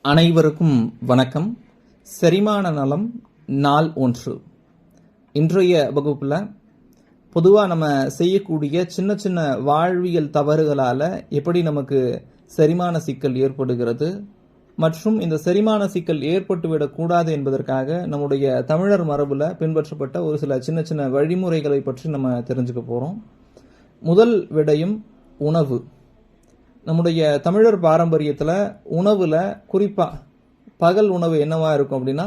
அனைவருக்கும் வணக்கம். செரிமான நலம் நாள் 1. இன்றைய வகுப்பில் பொதுவாக நம்ம செய்யக்கூடிய சின்ன சின்ன வாழ்வியல் தவறுகளால் எப்படி நமக்கு செரிமான சிக்கல் ஏற்படுகிறது மற்றும் இந்த செரிமான சிக்கல் ஏற்பட்டுவிடக்கூடாது என்பதற்காக நம்முடைய தமிழர் மரபில் பின்பற்றப்பட்ட ஒரு சில சின்ன சின்ன வழிமுறைகளை பற்றி நம்ம தெரிஞ்சுக்க போகிறோம். முதல் விடயம் உணவு. நம்முடைய தமிழர் பாரம்பரியத்தில் உணவில் குறிப்பாக பகல் உணவு என்னவா இருக்கும் அப்படின்னா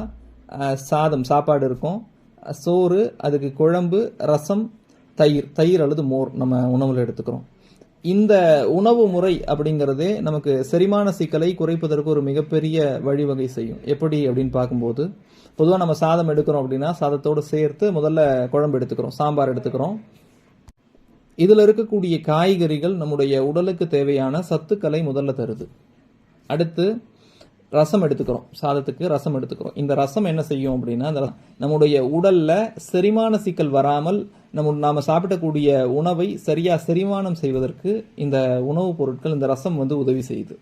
சாப்பாடு இருக்கும், சோறு, அதுக்கு குழம்பு, ரசம், தயிர் அல்லது மோர் நம்ம உணவில் எடுத்துக்கிறோம். இந்த உணவு முறை அப்படிங்கிறதே நமக்கு செரிமான சிக்கலை குறைப்பதற்கு ஒரு மிகப்பெரிய வழிவகை செய்யும். எப்படி அப்படின்னு பார்க்கும்போது, பொதுவாக நம்ம சாதம் எடுக்கிறோம் அப்படின்னா சாதத்தோடு சேர்த்து முதல்ல குழம்பு எடுத்துக்கிறோம், சாம்பார் எடுத்துக்கிறோம். இதில் இருக்கக்கூடிய காய்கறிகள் நம்முடைய உடலுக்கு தேவையான சத்துக்களை முதல்ல தருது. அடுத்து ரசம் எடுத்துக்கிறோம், சாதத்துக்கு ரசம் எடுத்துக்கிறோம். இந்த ரசம் என்ன செய்யும் அப்படின்னா நம்முடைய உடல்ல செரிமான சிக்கல் வராமல் நாம சாப்பிடக்கூடிய உணவை சரியா செரிமானம் செய்வதற்கு இந்த உணவுப் பொருட்கள், இந்த ரசம் உதவி செய்யுது.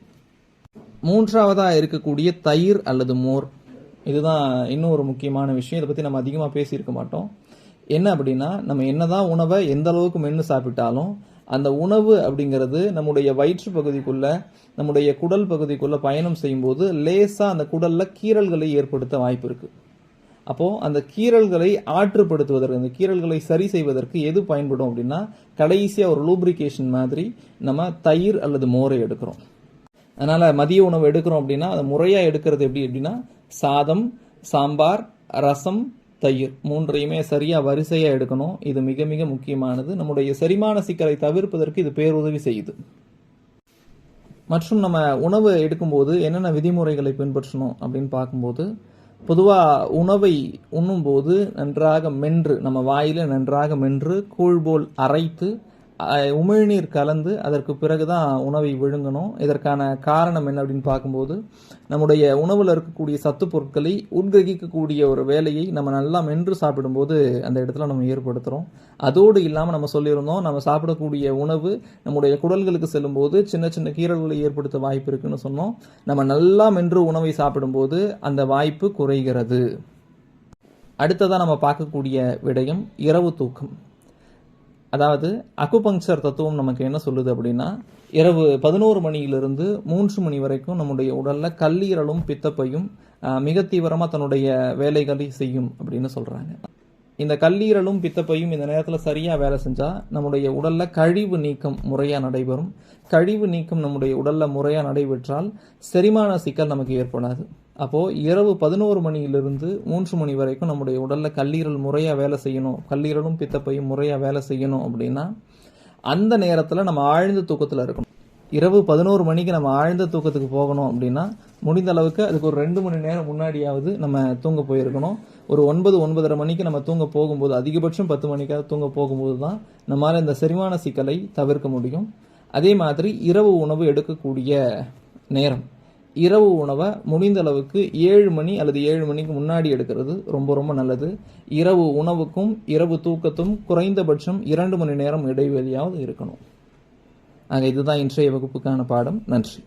மூன்றாவதா இருக்கக்கூடிய தயிர் அல்லது மோர். இதுதான் இன்னும் ஒரு முக்கியமான விஷயம். இதை பத்தி நம்ம அதிகமாக பேசியிருக்க மாட்டோம். என்ன அப்படின்னா, நம்ம என்னதான் உணவை எந்த அளவுக்கு மென்று சாப்பிட்டாலும் அந்த உணவு அப்படிங்கிறது நம்முடைய வயிற்று பகுதிக்குள்ள, நம்முடைய குடல் பகுதிக்குள்ள பயணம் செய்யும்போது லேசா அந்த குடல்ல கீறல்களை ஏற்படுத்த வாய்ப்பு இருக்கு. அப்போ அந்த கீறல்களை ஆற்றுப்படுத்துவதற்கு, அந்த கீறல்களை சரி செய்வதற்கு எது பயன்படும் அப்படின்னா, கடைசியா ஒரு லூப்ரிகேஷன் மாதிரி நம்ம தயிர் அல்லது மோரை எடுக்கிறோம். அதனால மதிய உணவு எடுக்கிறோம் அப்படின்னா அதை முறையா எடுக்கிறது எப்படி அப்படின்னா, சாதம், சாம்பார், ரசம், தயிர் மூன்றையுமே சரியா வரிசையா எடுக்கணும். இது மிக மிக முக்கியமானது. நம்முடைய செரிமான சிக்கலை தவிர்ப்பதற்கு இது பேருதவி செய்யுது. மற்றும் நம்ம உணவு எடுக்கும்போது என்னென்ன விதிமுறைகளை பின்பற்றணும் அப்படின்னு பார்க்கும்போது, பொதுவாக உணவை உண்ணும்போது நன்றாக மென்று, நம்ம வாயில நன்றாக மென்று கூழ் போல் அரைத்து உமிழ்நீர் கலந்து அதற்கு பிறகுதான் உணவை விழுங்கணும். இதற்கான காரணம் என்ன அப்படின்னு பார்க்கும்போது, நம்முடைய உணவில் இருக்கக்கூடிய சத்து பொருட்களை உட்கிரகிக்கக்கூடிய ஒரு வேலையை நம்ம நல்லா மென்று சாப்பிடும்போது அந்த இடத்துல நம்ம ஏற்படுத்துகிறோம். அதோடு இல்லாமல் நம்ம சொல்லியிருந்தோம், நம்ம சாப்பிடக்கூடிய உணவு நம்முடைய குடல்களுக்கு செல்லும் போது சின்ன சின்ன கீறல்களை ஏற்படுத்த வாய்ப்பு இருக்குன்னு சொன்னோம். நம்ம நல்லா மென்று உணவை சாப்பிடும்போது அந்த வாய்ப்பு குறைகிறது. அடுத்ததான் நம்ம பார்க்கக்கூடிய விடயம் இரவு தூக்கம். அதாவது அக்குபங்சர் தத்துவம் நமக்கு என்ன சொல்லுது அப்படின்னா, இரவு 11 மணியிலிருந்து 3 மணி வரைக்கும் நம்முடைய உடல்ல கல்லீரலும் பித்தப்பையும் மிக தீவிரமா தன்னுடைய வேலைகளை செய்யும் அப்படின்னு சொல்றாங்க. இந்த கல்லீரலும் பித்தப்பையும் இந்த நேரத்தில் சரியா வேலை செஞ்சா நம்முடைய உடல்ல கழிவு நீக்கம் முறையா நடைபெறும். கழிவு நீக்கம் நம்முடைய உடல்ல முறையா நடைபெற்றால் செரிமான சிக்கல் நமக்கு ஏற்படாது. அப்போ இரவு 11 மணியிலிருந்து 3 மணி வரைக்கும் நம்முடைய உடல்ல கல்லீரல் முறையா வேலை செய்யணும், கல்லீரலும் பித்தப்பையும் முறையா வேலை செய்யணும் அப்படின்னா அந்த நேரத்தில் நம்ம ஆழ்ந்த தூக்கத்தில் இருக்கணும். இரவு 11 மணிக்கு நம்ம ஆழ்ந்த தூக்கத்துக்கு போகணும் அப்படின்னா முடிந்த அளவுக்கு அதுக்கு ஒரு 2 மணி நேரம் முன்னாடியாவது நம்ம தூங்க போயிருக்கணும். ஒரு 9-9:30 மணிக்கு நம்ம தூங்க போகும்போது, அதிகபட்சம் 10 மணிக்காக தூங்க போகும்போது தான் நம்மளால இந்த செரிமான சிக்கலை தவிர்க்க முடியும். அதே மாதிரி இரவு உணவு எடுக்கக்கூடிய நேரம், இரவு உணவை முடிந்த அளவுக்கு 7 மணி அல்லது 7 மணிக்கு முன்னாடி எடுக்கிறது ரொம்ப ரொம்ப நல்லது. இரவு உணவுக்கும் இரவு தூக்கத்தும் குறைந்தபட்சம் 2 மணி நேரம் இடைவெளியாவது இருக்கணும். ஆக இதுதான் இன்றைய வகுப்புக்கான பாடம். நன்றி.